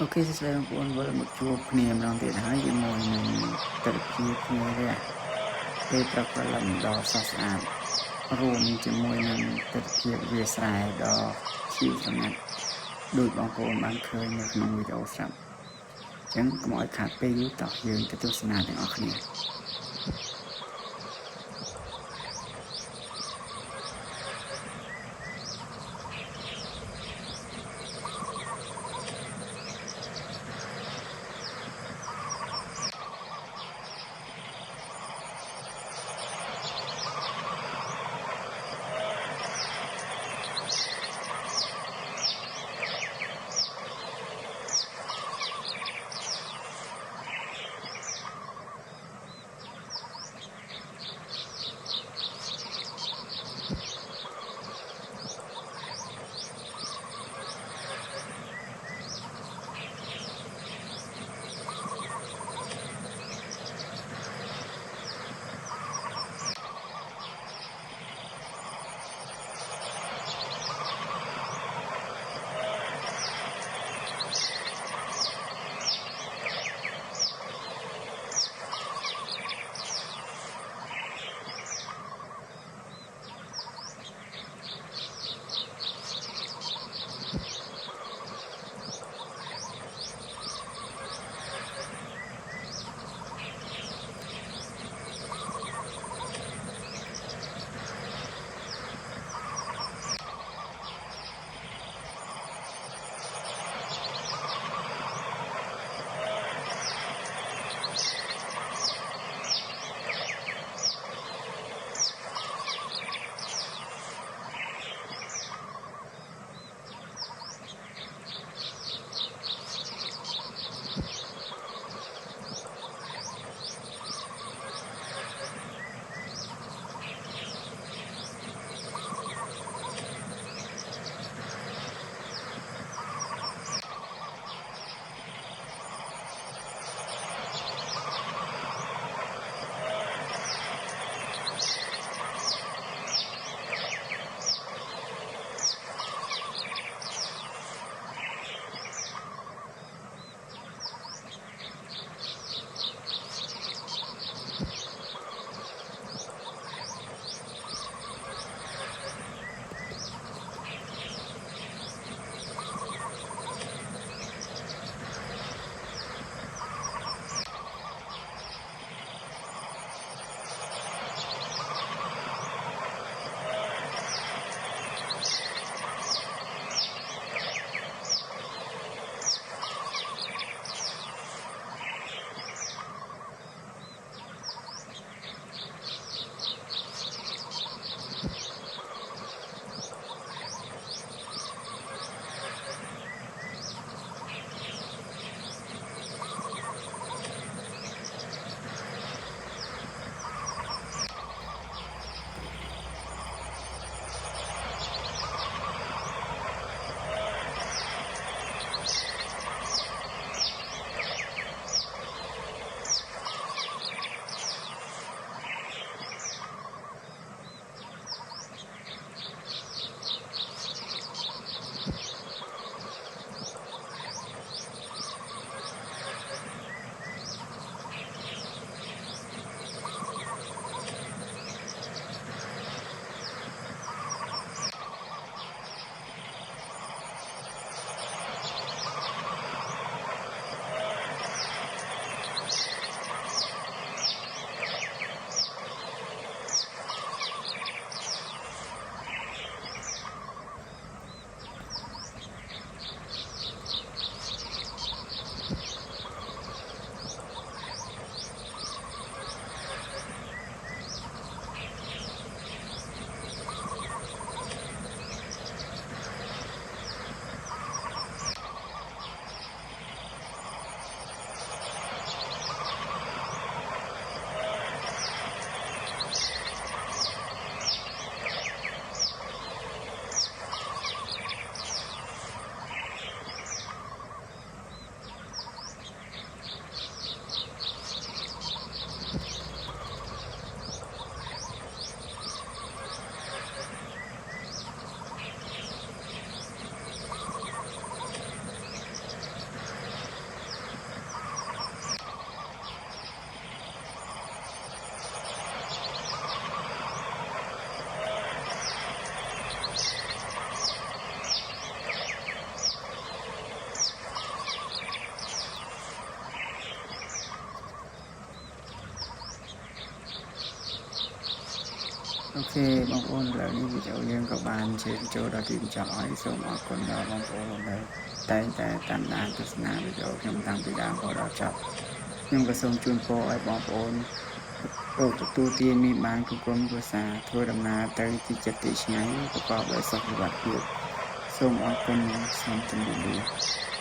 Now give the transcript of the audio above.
Ok, sẽ là một chuột niềm lòng tiền hái với mùi mình tự kia kia ra để tập làm đo sao sạch rùm cho mùi mình tự kia về xài đo chiều trong ngặt đôi bóng cồn bán khơi như nông video sắp chẳng có mọi khả bê yếu tộc dương cái tôi xin hạt ở khía អូខេបងប្អូនឥឡូវនេះវីដេអូយើងក៏បានជើញចូលដល់ទីបញ្ចប់ហើយសូមអរគុណដល់បងប្អូនដែលតែងតែតាមដានទស្សនាវីដេអូខ្ញុំតាំងពីដើមរហូតដល់ចប់ខ្ញុំក៏សូមជូនពរឲ្យបងប្អូនទទួលទានមានបានគ្រប់គ្រាន់ភាសាធ្វើដំណើរទៅទីចិត្តទីឆ្ងាយប្រកបដោយសុខភាពសូមអរគុណសូមជម្រាបលា